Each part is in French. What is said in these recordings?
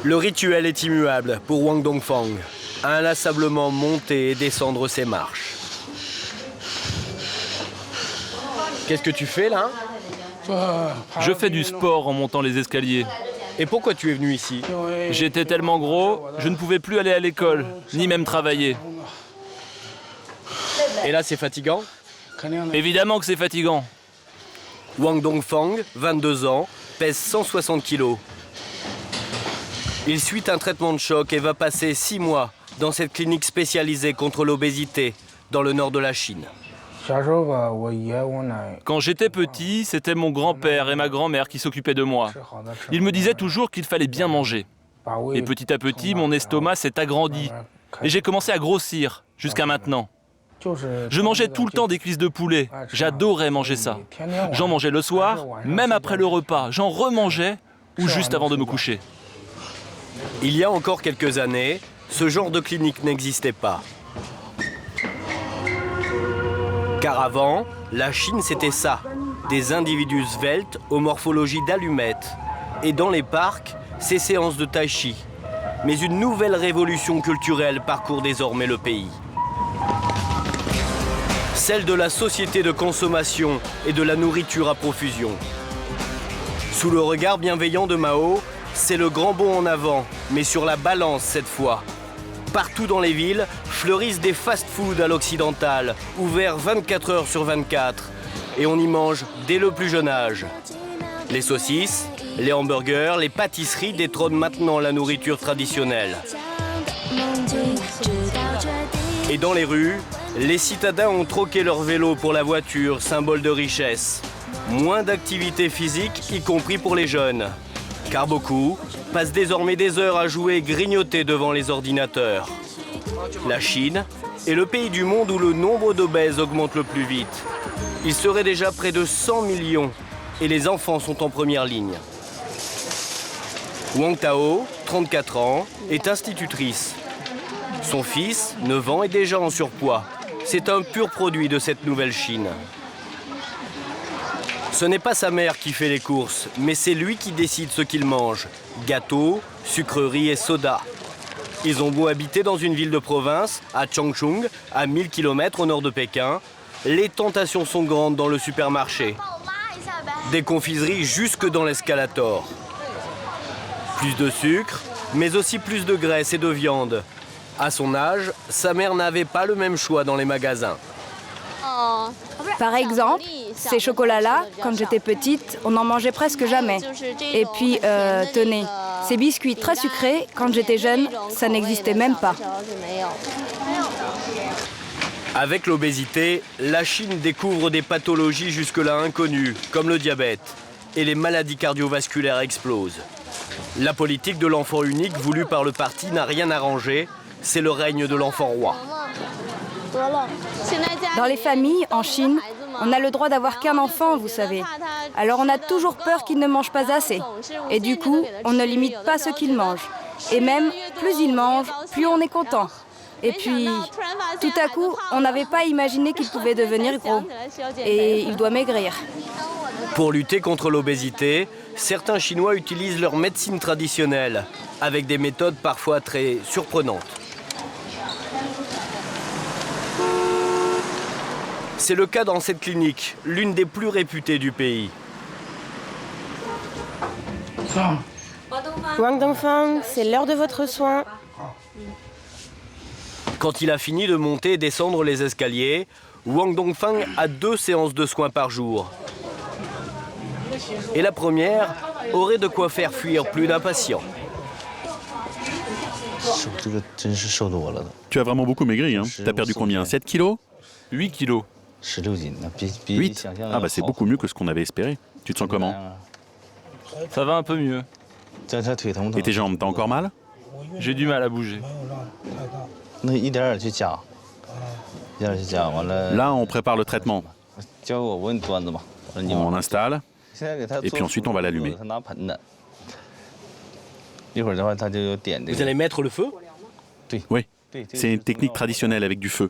Le rituel est immuable pour Wang Dongfang, inlassablement monter et descendre ses marches. Qu'est-ce que tu fais là? Je fais du sport en montant les escaliers. Et pourquoi tu es venu ici? J'étais tellement gros, je ne pouvais plus aller à l'école, ni même travailler. Et là, c'est fatigant? Évidemment que c'est fatigant. Wang Dongfang, 22 ans, pèse 160 kilos. Il suit un traitement de choc et va passer 6 mois dans cette clinique spécialisée contre l'obésité dans le nord de la Chine. Quand j'étais petit, c'était mon grand-père et ma grand-mère qui s'occupaient de moi. Ils me disaient toujours qu'il fallait bien manger. Et petit à petit, mon estomac s'est agrandi. Et j'ai commencé à grossir, jusqu'à maintenant. Je mangeais tout le temps des cuisses de poulet. J'adorais manger ça. J'en mangeais le soir, même après le repas. J'en remangeais ou juste avant de me coucher. Il y a encore quelques années, ce genre de clinique n'existait pas. Car avant, la Chine c'était ça, des individus sveltes aux morphologies d'allumettes. Et dans les parcs, ces séances de tai chi. Mais une nouvelle révolution culturelle parcourt désormais le pays. Celle de la société de consommation et de la nourriture à profusion. Sous le regard bienveillant de Mao, c'est le grand bond en avant, mais sur la balance cette fois. Partout dans les villes, fleurissent des fast-foods à l'occidental, ouverts 24 heures sur 24. Et on y mange dès le plus jeune âge. Les saucisses, les hamburgers, les pâtisseries détrônent maintenant la nourriture traditionnelle. Et dans les rues, les citadins ont troqué leur vélo pour la voiture, symbole de richesse. Moins d'activité physique, y compris pour les jeunes. Car beaucoup passent désormais des heures à jouer et grignoter devant les ordinateurs. La Chine est le pays du monde où le nombre d'obèses augmente le plus vite. Il serait déjà près de 100 millions et les enfants sont en première ligne. Wang Tao, 34 ans, est institutrice. Son fils, 9 ans, est déjà en surpoids. C'est un pur produit de cette nouvelle Chine. Ce n'est pas sa mère qui fait les courses, mais c'est lui qui décide ce qu'il mange. Gâteaux, sucreries et soda. Ils ont beau habiter dans une ville de province, à Changchun, à 1000 km au nord de Pékin, les tentations sont grandes dans le supermarché. Des confiseries jusque dans l'escalator. Plus de sucre, mais aussi plus de graisse et de viande. À son âge, sa mère n'avait pas le même choix dans les magasins. Par exemple, ces chocolats-là, quand j'étais petite, on n'en mangeait presque jamais. Et puis, tenez, ces biscuits très sucrés, quand j'étais jeune, ça n'existait même pas. Avec l'obésité, la Chine découvre des pathologies jusque-là inconnues, comme le diabète, et les maladies cardiovasculaires explosent. La politique de l'enfant unique voulue par le parti n'a rien arrangé, c'est le règne de l'enfant roi. Dans les familles, en Chine, on n'a le droit d'avoir qu'un enfant, vous savez. Alors on a toujours peur qu'il ne mange pas assez. Et du coup, on ne limite pas ce qu'il mange. Et même, plus il mange, plus on est content. Et puis, tout à coup, on n'avait pas imaginé qu'il pouvait devenir gros. Et il doit maigrir. Pour lutter contre l'obésité, certains Chinois utilisent leur médecine traditionnelle, avec des méthodes parfois très surprenantes. C'est le cas dans cette clinique, l'une des plus réputées du pays. Wang Dongfang, c'est l'heure de votre soin. Quand il a fini de monter et descendre les escaliers, Wang Dongfang a 2 séances de soins par jour. Et la première aurait de quoi faire fuir plus d'un patient. Tu as vraiment beaucoup maigri, hein? T'as perdu combien? 7 kilos? 8 kilos. 8? Ah bah c'est beaucoup mieux que ce qu'on avait espéré. Tu te sens comment? Ça va un peu mieux. Et tes jambes, t'as encore mal? J'ai du mal à bouger. Là, on prépare le traitement. On installe, et puis ensuite on va l'allumer. Vous allez mettre le feu? Oui, c'est une technique traditionnelle avec du feu.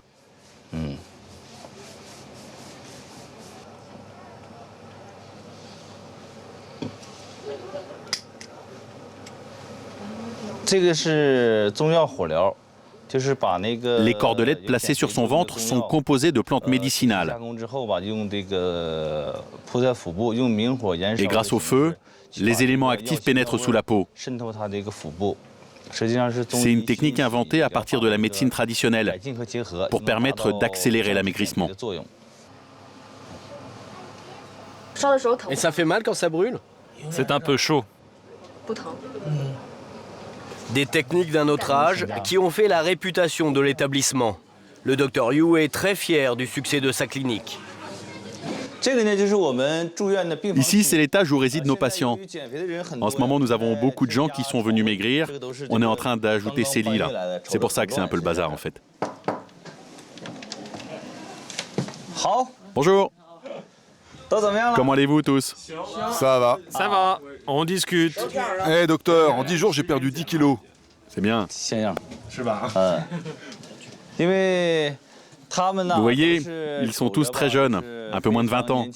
Les cordelettes placées sur son ventre sont composées de plantes médicinales. Et grâce au feu, les éléments actifs pénètrent sous la peau. C'est une technique inventée à partir de la médecine traditionnelle pour permettre d'accélérer l'amaigrissement. Et ça fait mal quand ça brûle? C'est un peu chaud. Des techniques d'un autre âge qui ont fait la réputation de l'établissement. Le Dr Yu est très fier du succès de sa clinique. Ici, c'est l'étage où résident nos patients. En ce moment, nous avons beaucoup de gens qui sont venus maigrir. On est en train d'ajouter ces lits là. C'est pour ça que c'est un peu le bazar en fait. Bonjour. Comment allez-vous tous? Ça va. Ça va, on discute. Eh docteur, en 10 jours j'ai perdu 10 kilos. C'est bien. Vous voyez, ils sont tous très jeunes, un peu moins de 20 ans.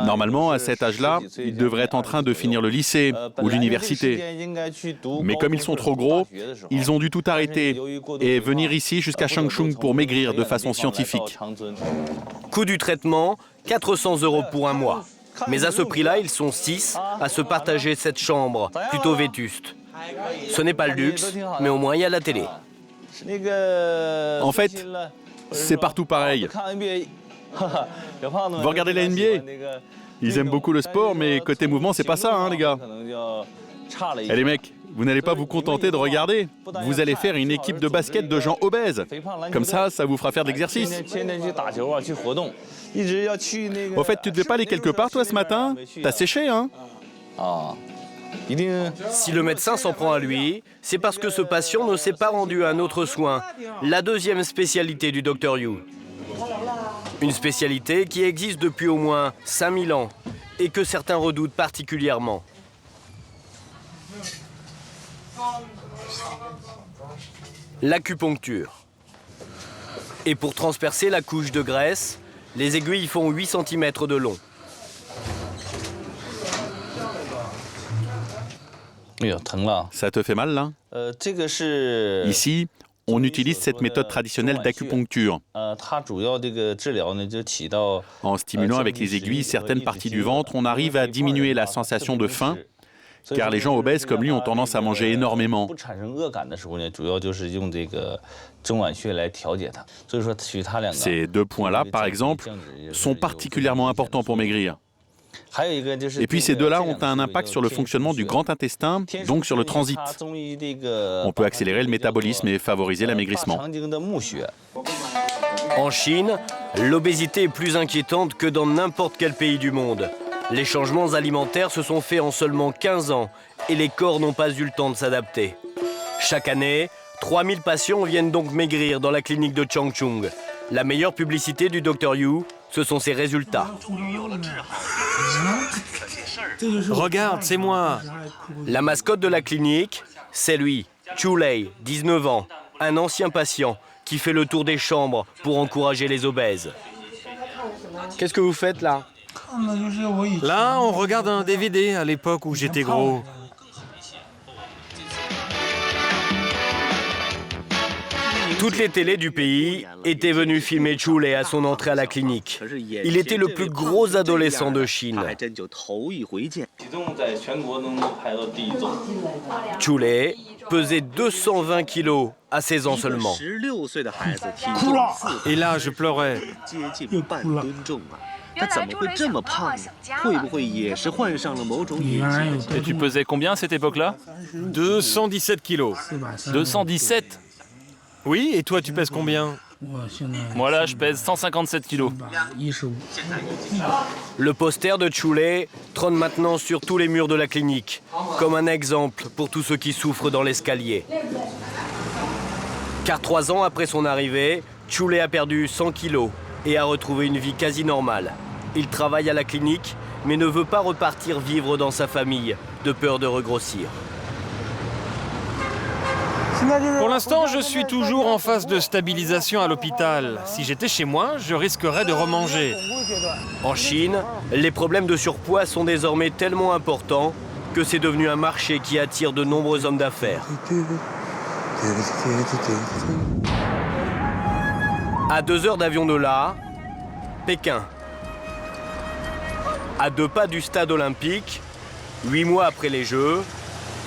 Normalement, à cet âge-là, ils devraient être en train de finir le lycée ou l'université. Mais comme ils sont trop gros, ils ont dû tout arrêter et venir ici jusqu'à Changchun pour maigrir de façon scientifique. Coût du traitement, 400 € pour un mois. Mais à ce prix-là, ils sont 6 à se partager cette chambre, plutôt vétuste. Ce n'est pas le luxe, mais au moins il y a la télé. En fait, c'est partout pareil. Vous regardez la NBA? Ils aiment beaucoup le sport, mais côté mouvement, c'est pas ça, hein, les gars. Eh les mecs, vous n'allez pas vous contenter de regarder. Vous allez faire une équipe de basket de gens obèses. Comme ça vous fera faire de l'exercice. Au fait, tu devais pas aller quelque part, toi, ce matin? T'as séché, hein? Si le médecin s'en prend à lui, c'est parce que ce patient ne s'est pas rendu à un autre soin, la deuxième spécialité du Dr Yu. Une spécialité qui existe depuis au moins 5000 ans et que certains redoutent particulièrement. L'acupuncture. Et pour transpercer la couche de graisse, les aiguilles font 8 cm de long. Ça te fait mal, là? Ici, on utilise cette méthode traditionnelle d'acupuncture. En stimulant avec les aiguilles certaines parties du ventre, on arrive à diminuer la sensation de faim, car les gens obèses comme lui ont tendance à manger énormément. Ces deux points-là, par exemple, sont particulièrement importants pour maigrir. Et puis ces deux-là ont un impact sur le fonctionnement du grand intestin, donc sur le transit. On peut accélérer le métabolisme et favoriser l'amaigrissement. En Chine, l'obésité est plus inquiétante que dans n'importe quel pays du monde. Les changements alimentaires se sont faits en seulement 15 ans et les corps n'ont pas eu le temps de s'adapter. Chaque année, 3000 patients viennent donc maigrir dans la clinique de Changchun. La meilleure publicité du Dr Yu, ce sont ses résultats. Regarde, c'est moi. La mascotte de la clinique, c'est lui, Chulei, 19 ans, un ancien patient qui fait le tour des chambres pour encourager les obèses. Qu'est-ce que vous faites là? Là, on regarde un DVD à l'époque où j'étais gros. Toutes les télés du pays étaient venues filmer Chulei à son entrée à la clinique. Il était le plus gros adolescent de Chine. Chulei pesait 220 kilos à 16 ans seulement. Et là, je pleurais. Et tu pesais combien à cette époque-là? 217 kilos. 217? Oui, et toi, tu pèses combien? Moi là, je pèse 157 kilos. Le poster de Chulei trône maintenant sur tous les murs de la clinique, comme un exemple pour tous ceux qui souffrent dans l'escalier. Car 3 ans après son arrivée, Chulei a perdu 100 kilos et a retrouvé une vie quasi normale. Il travaille à la clinique, mais ne veut pas repartir vivre dans sa famille, de peur de regrossir. Pour l'instant, je suis toujours en phase de stabilisation à l'hôpital. Si j'étais chez moi, je risquerais de remanger. En Chine, les problèmes de surpoids sont désormais tellement importants que c'est devenu un marché qui attire de nombreux hommes d'affaires. À 2 heures d'avion de là, Pékin. À 2 pas du stade olympique, 8 mois après les Jeux,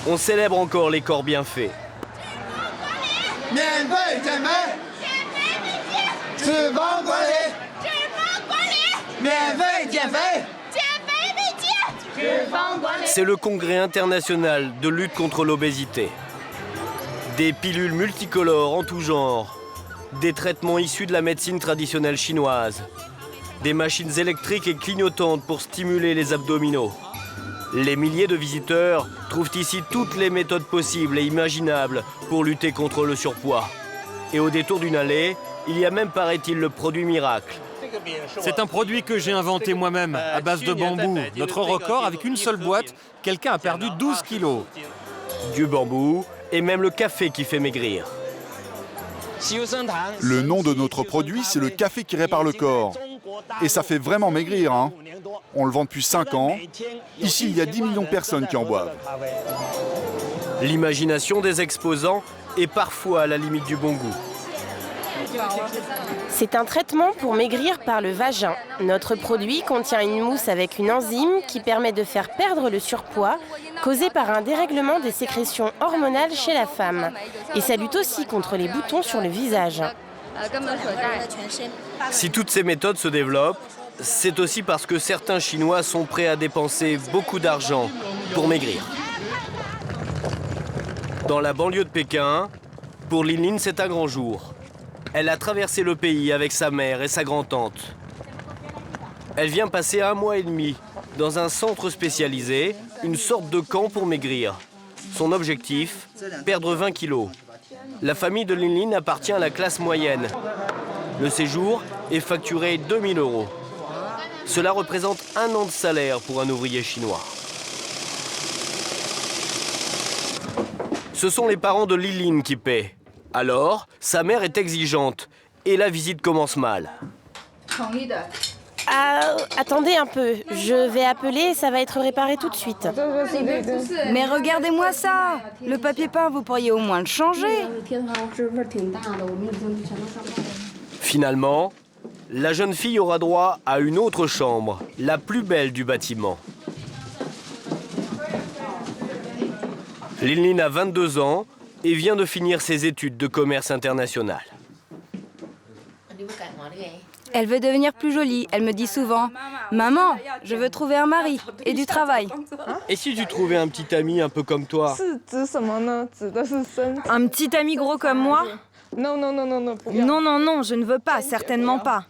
on célèbre encore les corps bien faits. C'est le congrès international de lutte contre l'obésité. Des pilules multicolores en tout genre, des traitements issus de la médecine traditionnelle chinoise, des machines électriques et clignotantes pour stimuler les abdominaux. Les milliers de visiteurs trouvent ici toutes les méthodes possibles et imaginables pour lutter contre le surpoids. Et au détour d'une allée, il y a même, paraît-il, le produit miracle. C'est un produit que j'ai inventé moi-même, à base de bambou. Notre record, avec une seule boîte, quelqu'un a perdu 12 kilos. Du bambou et même le café qui fait maigrir. Le nom de notre produit, c'est le café qui répare le corps. Et ça fait vraiment maigrir, hein. On le vend depuis 5 ans. Ici, il y a 10 millions de personnes qui en boivent. L'imagination des exposants est parfois à la limite du bon goût. C'est un traitement pour maigrir par le vagin. Notre produit contient une mousse avec une enzyme qui permet de faire perdre le surpoids causé par un dérèglement des sécrétions hormonales chez la femme. Et ça lutte aussi contre les boutons sur le visage. Si toutes ces méthodes se développent, c'est aussi parce que certains Chinois sont prêts à dépenser beaucoup d'argent pour maigrir. Dans la banlieue de Pékin, pour Lin Lin, c'est un grand jour. Elle a traversé le pays avec sa mère et sa grand-tante. Elle vient passer 1 mois et demi dans un centre spécialisé, une sorte de camp pour maigrir. Son objectif, perdre 20 kilos. La famille de Lin Lin appartient à la classe moyenne. Le séjour est facturé 2 000 €. Cela représente 1 an de salaire pour un ouvrier chinois. Ce sont les parents de Lin Lin qui paient. Alors, sa mère est exigeante et la visite commence mal. Attendez un peu, je vais appeler, ça va être réparé tout de suite. Mais regardez-moi ça! Le papier peint, vous pourriez au moins le changer. Finalement, la jeune fille aura droit à une autre chambre, la plus belle du bâtiment. Lin Lin a 22 ans et vient de finir ses études de commerce international. Elle veut devenir plus jolie. Elle me dit souvent « Maman, je veux trouver un mari et du travail. » Et si tu trouvais un petit ami un peu comme toi? Un petit ami gros comme moi? Non, je ne veux pas, certainement pas.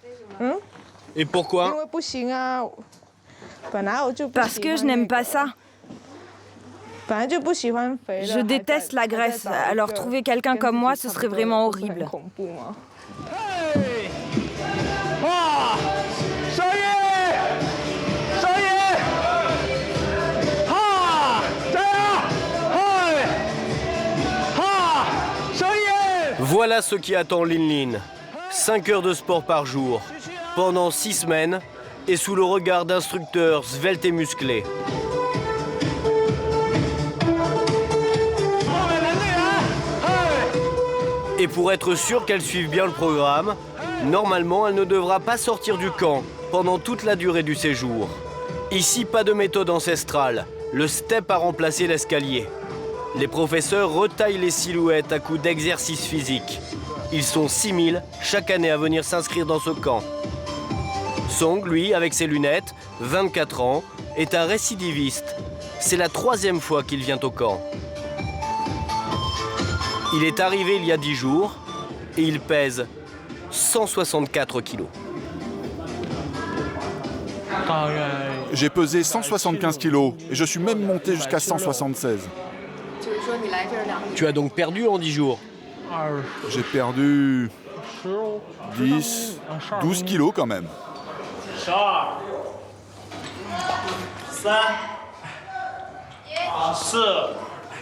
Et pourquoi? Parce que je n'aime pas ça. Je déteste la graisse, alors trouver quelqu'un comme moi, ce serait vraiment horrible. Voilà ce qui attend Lin Lin. 5 heures de sport par jour, pendant 6 semaines, et sous le regard d'instructeurs sveltes et musclés. Et pour être sûr qu'elle suive bien le programme, normalement, elle ne devra pas sortir du camp pendant toute la durée du séjour. Ici, pas de méthode ancestrale. Le step a remplacé l'escalier. Les professeurs retaillent les silhouettes à coups d'exercices physiques. Ils sont 6 000 chaque année à venir s'inscrire dans ce camp. Song, lui, avec ses lunettes, 24 ans, est un récidiviste. C'est la 3e fois qu'il vient au camp. Il est arrivé il y a 10 jours et il pèse 164 kilos. J'ai pesé 175 kilos et je suis même monté jusqu'à 176. Tu as donc perdu en 10 jours? J'ai perdu 10, 12 kilos quand même.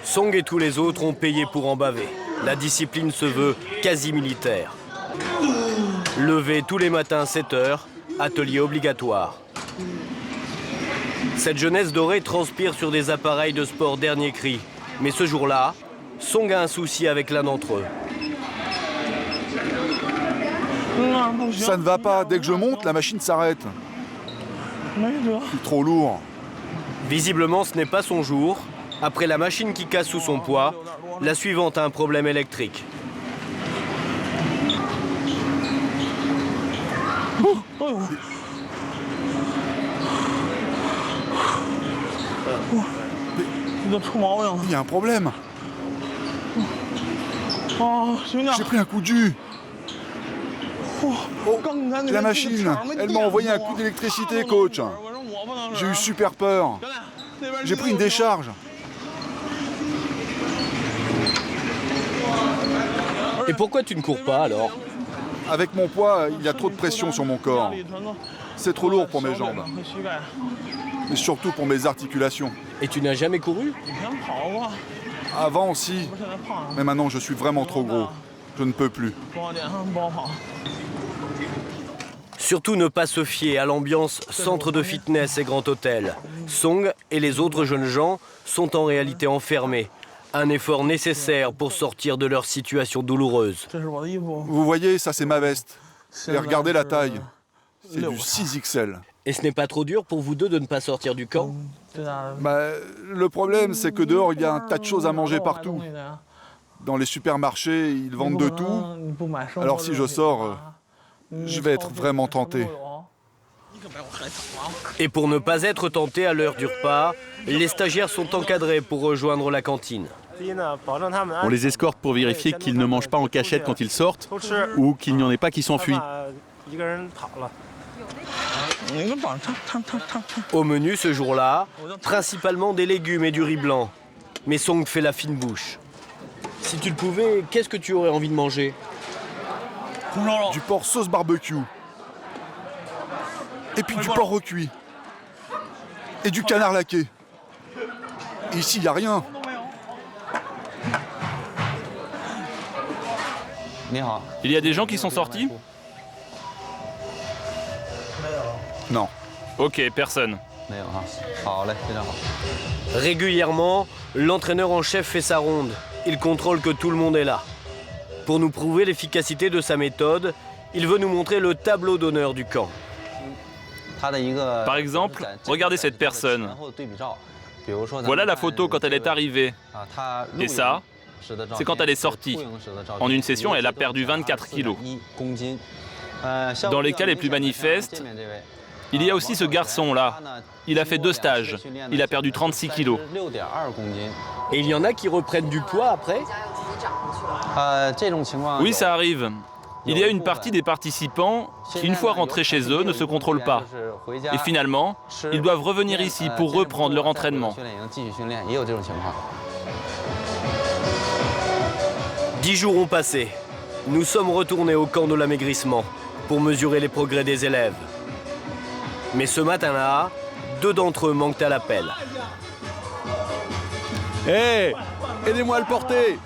Song et tous les autres ont payé pour en baver. La discipline se veut quasi militaire. Lever tous les matins à 7 heures, atelier obligatoire. Cette jeunesse dorée transpire sur des appareils de sport dernier cri. Mais ce jour-là, Song a un souci avec l'un d'entre eux. Ça ne va pas. Dès que je monte, la machine s'arrête. C'est trop lourd. Visiblement, ce n'est pas son jour. Après la machine qui casse sous son poids, la suivante a un problème électrique. Il y a un problème. J'ai pris un coup de jus. Oh, la machine, elle m'a envoyé un coup d'électricité, coach. J'ai eu super peur. J'ai pris une décharge. Et pourquoi tu ne cours pas alors? Avec mon poids, il y a trop de pression sur mon corps. C'est trop lourd pour mes jambes. Mais surtout pour mes articulations. Et tu n'as jamais couru? Avant aussi. Mais maintenant, je suis vraiment trop gros. Je ne peux plus. Surtout ne pas se fier à l'ambiance centre de fitness et grand hôtel. Song et les autres jeunes gens sont en réalité enfermés. Un effort nécessaire pour sortir de leur situation douloureuse. Vous voyez, ça c'est ma veste. Et regardez la taille. C'est du 6XL. Et ce n'est pas trop dur pour vous deux de ne pas sortir du camp? Le problème, c'est que dehors, il y a un tas de choses à manger partout. Dans les supermarchés, ils vendent de tout. Alors si je sors, je vais être vraiment tenté. Et pour ne pas être tenté à l'heure du repas, les stagiaires sont encadrés pour rejoindre la cantine. On les escorte pour vérifier qu'ils ne mangent pas en cachette quand ils sortent ou qu'il n'y en ait pas qui s'enfuient. Au menu ce jour-là, principalement des légumes et du riz blanc. Mais Song fait la fine bouche. Si tu le pouvais, qu'est-ce que tu aurais envie de manger? Du porc sauce barbecue. Et puis du porc recuit. Et du canard laqué. Et ici, il n'y a rien. Il y a des gens qui sont sortis? Non. Ok, personne. Régulièrement, l'entraîneur en chef fait sa ronde. Il contrôle que tout le monde est là. Pour nous prouver l'efficacité de sa méthode, il veut nous montrer le tableau d'honneur du camp. Par exemple, regardez cette personne. Voilà la photo quand elle est arrivée. Et ça, c'est quand elle est sortie. En une session, elle a perdu 24 kilos. Dans les cas les plus manifestes, il y a aussi ce garçon-là. Il a fait 2 stages. Il a perdu 36 kilos. Et il y en a qui reprennent du poids après? Oui, ça arrive. Il y a une partie des participants qui, une fois rentrés chez eux, ne se contrôlent pas. Et finalement, ils doivent revenir ici pour reprendre leur entraînement. 10 jours ont passé. Nous sommes retournés au camp de l'amaigrissement pour mesurer les progrès des élèves. Mais ce matin-là, 2 d'entre eux manquent à l'appel. Hé, aidez-moi à le porter.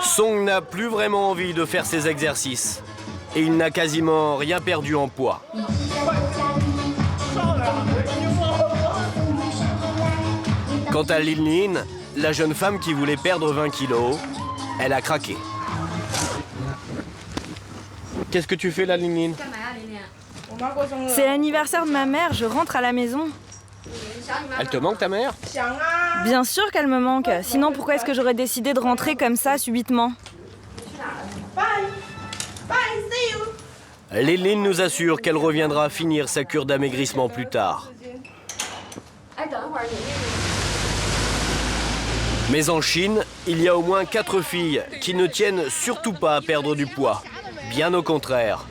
Song n'a plus vraiment envie de faire ses exercices. Et il n'a quasiment rien perdu en poids. Quant à Lin Lin, la jeune femme qui voulait perdre 20 kilos, elle a craqué. Qu'est-ce que tu fais là, Lin Lin? C'est l'anniversaire de ma mère, je rentre à la maison. Elle te manque, ta mère? Bien sûr qu'elle me manque, sinon pourquoi est-ce que j'aurais décidé de rentrer comme ça, subitement? Lin Lin nous assure qu'elle reviendra finir sa cure d'amaigrissement plus tard. Mais en Chine, il y a au moins 4 filles qui ne tiennent surtout pas à perdre du poids. Bien au contraire.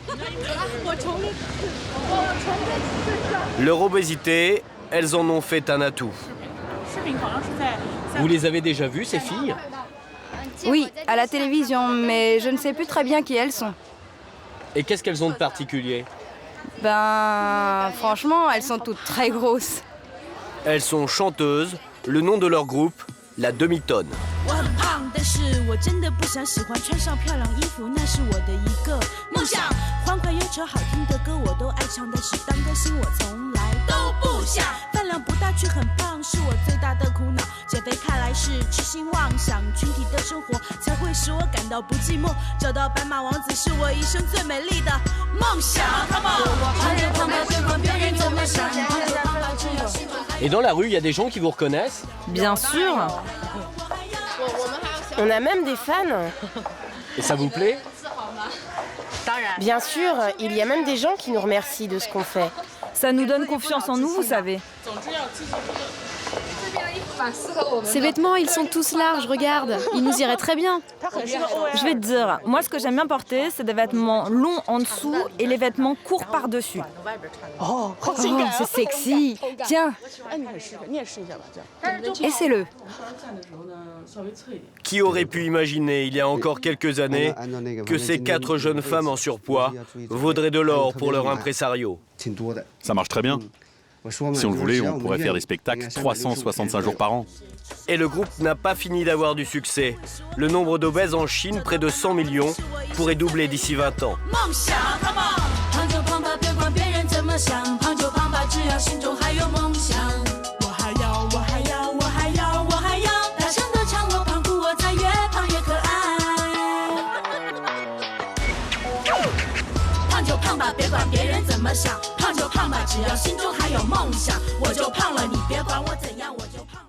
Leur obésité, elles en ont fait un atout. Vous les avez déjà vues, ces filles? Oui, à la télévision, mais je ne sais plus très bien qui elles sont. Et qu'est-ce qu'elles ont de particulier? Franchement, elles sont toutes très grosses. Elles sont chanteuses, le nom de leur groupe, la demi-tonne. 欢快又扯好听的歌我都爱唱，但是当歌星我从来都不想。饭量不大却很胖是我最大的苦恼，减肥看来是痴心妄想，群体的生活才会使我感到不寂寞，找到白马王子是我一生最美丽的梦想。Et dans la rue, il y a des gens qui vous reconnaissent? Bien sûr. On a même des fans. Et ça vous plaît? Bien sûr, il y a même des gens qui nous remercient de ce qu'on fait. Ça nous donne confiance en nous, vous savez. Ces vêtements, ils sont tous larges, regarde. Ils nous iraient très bien. Je vais te dire, moi ce que j'aime bien porter, c'est des vêtements longs en dessous et les vêtements courts par-dessus. Oh, c'est sexy. Tiens, essaie-le. Qui aurait pu imaginer, il y a encore quelques années, que ces 4 jeunes femmes en surpoids vaudraient de l'or pour leur impresario? Ça marche très bien. Si on le voulait, on pourrait faire des spectacles 365 jours par an. Et le groupe n'a pas fini d'avoir du succès. Le nombre d'obèses en Chine, près de 100 millions, pourrait doubler d'ici 20 ans.